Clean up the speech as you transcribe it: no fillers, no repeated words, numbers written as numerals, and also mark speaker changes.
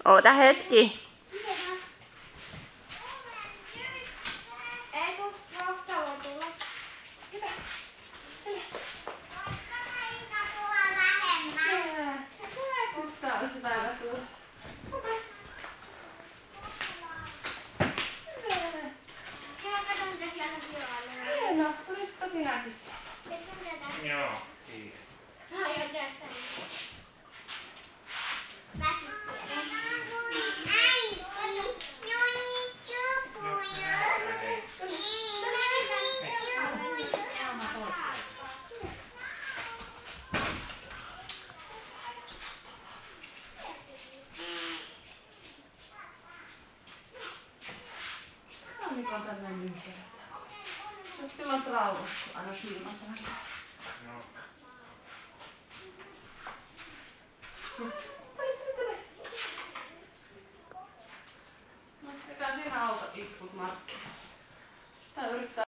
Speaker 1: Oota hetki.
Speaker 2: Ei kun kohta voi tulla. Hyvä. Voitko Iika tulla lähemmäs?
Speaker 1: Kohta olisi täällä tulla.
Speaker 2: Joo, kato mitä siellä tilalla.
Speaker 1: Hienoa, tulisitko sinäkin?
Speaker 3: Joo, kiitos.
Speaker 2: Ai joo, tästä.
Speaker 1: Mikä on tämmöinen lyhykäinen? Jos silloin rauhoittuu aina silmät vähän.
Speaker 3: Joo.
Speaker 1: No, eikä siinä auta itkut, Martti. Tää yrittää